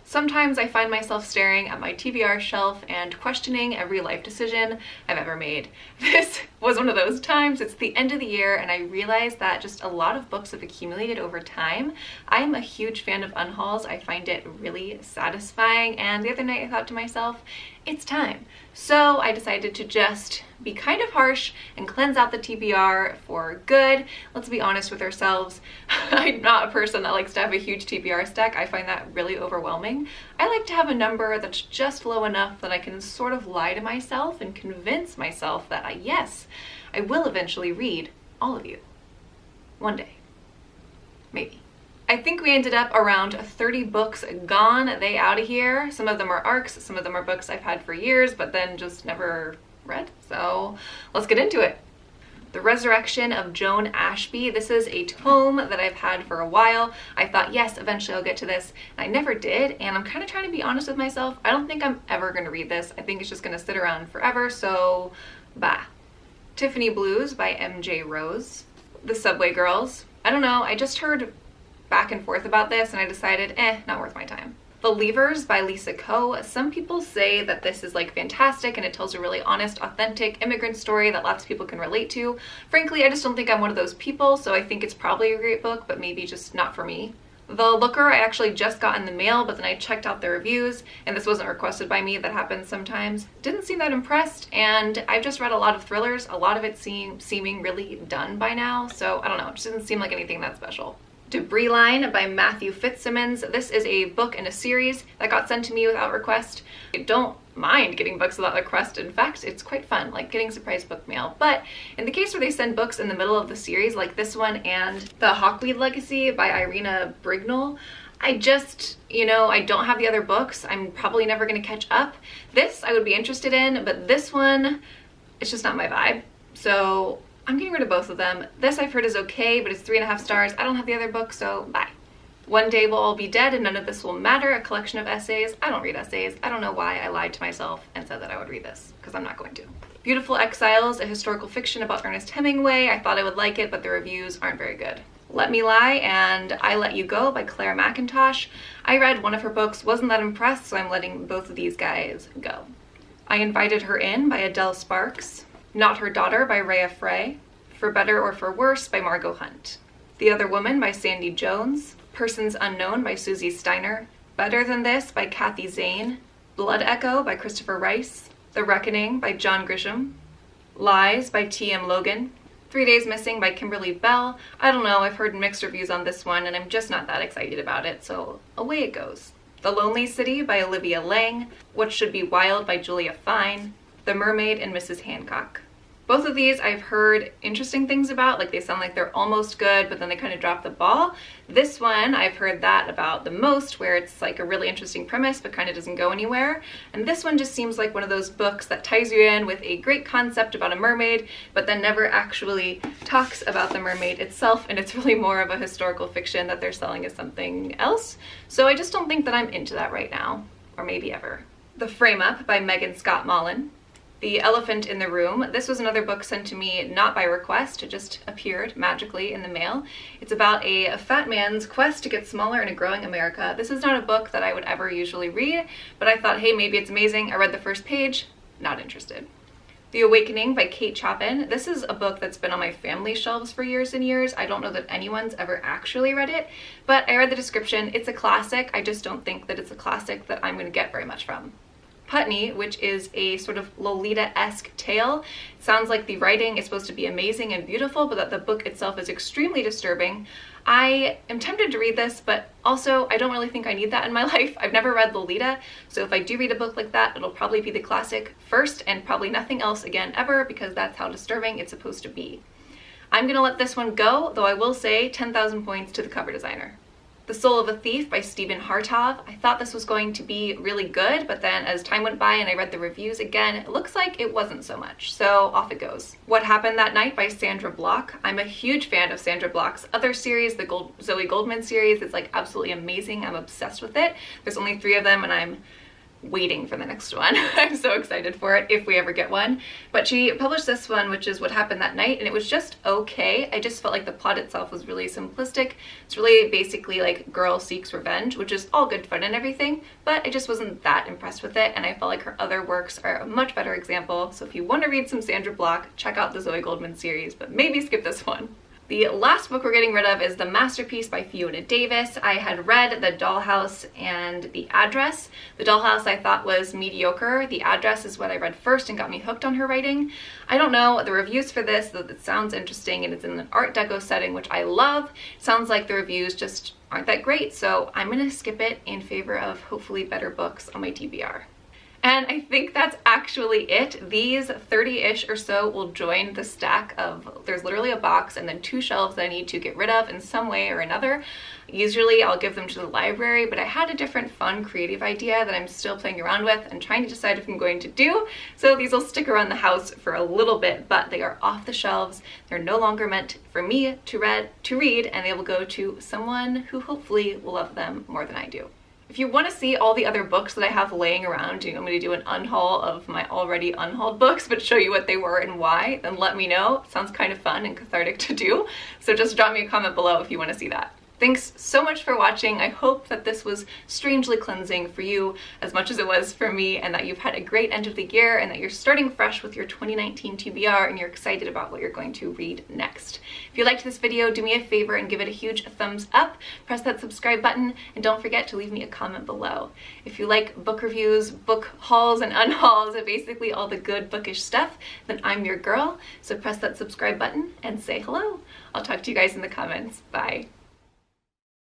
Sometimes I find myself staring at my TBR shelf and questioning every life decision I've ever made. This was one of those times. It's the end of the year and I realized that just a lot of books have accumulated over time. I'm a huge fan of unhauls. I find it really satisfying, and the other night I thought to myself, it's time. So I decided to just be kind of harsh and cleanse out the TBR for good. Let's be honest with ourselves. I'm not a person that likes to have a huge TBR stack. I find that really overwhelming. I like to have a number that's just low enough that I can sort of lie to myself and convince myself that yes, I will eventually read all of you. One day. Maybe. I think we ended up around 30 books gone. They out of here. Some of them are ARCs, some of them are books I've had for years, but then just never read. So let's get into it. The Resurrection of Joan Ashby. This is a tome that I've had for a while. I thought, yes, eventually I'll get to this. And I never did, and I'm kind of trying to be honest with myself. I don't think I'm ever going to read this. I think it's just going to sit around forever, so bah. Tiffany Blues by MJ Rose. The Subway Girls. I don't know, I just heard back and forth about this and I decided, not worth my time. The Leavers by Lisa Ko. Some people say that this is like fantastic and it tells a really honest, authentic immigrant story that lots of people can relate to. Frankly, I just don't think I'm one of those people, so I think it's probably a great book, but maybe just not for me. The Looker I actually just got in the mail, but then I checked out the reviews, and this wasn't requested by me. That happens sometimes. Didn't seem that impressed, and I've just read a lot of thrillers, a lot of it seeming really done by now, so I don't know, it just doesn't seem like anything that special. Debris Line by Matthew Fitzsimmons. This is a book in a series that got sent to me without request. I don't mind getting books without request. In fact, it's quite fun, like getting surprise book mail. But in the case where they send books in the middle of the series, like this one and The Hawkweed Legacy by Irina Brignall, I just, I don't have the other books. I'm probably never going to catch up. This I would be interested in, but this one, it's just not my vibe. So I'm getting rid of both of them. This I've heard is okay, but it's 3.5 stars. I don't have the other book, so bye. One Day We'll All Be Dead and None of This Will Matter, a collection of essays. I don't read essays. I don't know why I lied to myself and said that I would read this, because I'm not going to. Beautiful Exiles, a historical fiction about Ernest Hemingway. I thought I would like it, but the reviews aren't very good. Let Me Lie and I Let You Go by Claire McIntosh. I read one of her books, wasn't that impressed, so I'm letting both of these guys go. I Invited Her In by Adele Sparks. Not Her Daughter by Rhea Frey. For Better or For Worse by Margot Hunt. The Other Woman by Sandy Jones. Persons Unknown by Susie Steiner. Better Than This by Kathy Zane. Blood Echo by Christopher Rice. The Reckoning by John Grisham. Lies by T.M. Logan. 3 Days Missing by Kimberly Bell. I don't know, I've heard mixed reviews on this one and I'm just not that excited about it, so away it goes. The Lonely City by Olivia Lang. What Should Be Wild by Julia Fine. The Mermaid and Mrs. Hancock. Both of these I've heard interesting things about, like they sound like they're almost good, but then they kind of drop the ball. This one, I've heard that about the most, where it's like a really interesting premise, but kind of doesn't go anywhere. And this one just seems like one of those books that ties you in with a great concept about a mermaid, but then never actually talks about the mermaid itself, and it's really more of a historical fiction that they're selling as something else. So I just don't think that I'm into that right now, or maybe ever. The Frame Up by Megan Scott Mullen. The Elephant in the Room. This was another book sent to me not by request, it just appeared magically in the mail. It's about a fat man's quest to get smaller in a growing America. This is not a book that I would ever usually read, but I thought, hey, maybe it's amazing. I read the first page, not interested. The Awakening by Kate Chopin. This is a book that's been on my family shelves for years and years. I don't know that anyone's ever actually read it, but I read the description. It's a classic. I just don't think that it's a classic that I'm going to get very much from. Putney, which is a sort of Lolita-esque tale. It sounds like the writing is supposed to be amazing and beautiful, but that the book itself is extremely disturbing. I am tempted to read this, but also I don't really think I need that in my life. I've never read Lolita, so if I do read a book like that, it'll probably be the classic first and probably nothing else again ever, because that's how disturbing it's supposed to be. I'm gonna let this one go, though I will say 10,000 points to the cover designer. The Soul of a Thief by Stephen Hartov. I thought this was going to be really good, but then as time went by and I read the reviews again, it looks like it wasn't so much, so off it goes. What Happened That Night by Sandra Block. I'm a huge fan of Sandra Block's other series, the Zoe Goldman series. It's like absolutely amazing. I'm obsessed with it. There's only 3 of them and I'm waiting for the next one. I'm so excited for it if we ever get one. But she published this one, which is What Happened That Night, and it was just okay. I just felt like the plot itself was really simplistic. It's really basically like girl seeks revenge, which is all good fun and everything, but I just wasn't that impressed with it, and I felt like her other works are a much better example. So if you want to read some Sandra Block, check out the Zoe Goldman series, but maybe skip this one. The last book we're getting rid of is The Masterpiece by Fiona Davis. I had read The Dollhouse and The Address. The Dollhouse I thought was mediocre. The Address is what I read first and got me hooked on her writing. I don't know the reviews for this, though it sounds interesting, and it's in an Art Deco setting, which I love. Sounds like the reviews just aren't that great, so I'm gonna skip it in favor of hopefully better books on my TBR. And I think that's actually it. These 30-ish or so will join the stack of, there's literally a box and then 2 shelves that I need to get rid of in some way or another. Usually I'll give them to the library, but I had a different fun creative idea that I'm still playing around with and trying to decide if I'm going to do. So these will stick around the house for a little bit, but they are off the shelves. They're no longer meant for me to read, and they will go to someone who hopefully will love them more than I do. If you want to see all the other books that I have laying around, you want me to do an unhaul of my already unhauled books, but show you what they were and why, then let me know. It sounds kind of fun and cathartic to do. So just drop me a comment below if you want to see that. Thanks so much for watching. I hope that this was strangely cleansing for you as much as it was for me, and that you've had a great end of the year and that you're starting fresh with your 2019 TBR and you're excited about what you're going to read next. If you liked this video, do me a favor and give it a huge thumbs up. Press that subscribe button, and don't forget to leave me a comment below. If you like book reviews, book hauls and unhauls, and basically all the good bookish stuff, then I'm your girl. So press that subscribe button and say hello. I'll talk to you guys in the comments. Bye.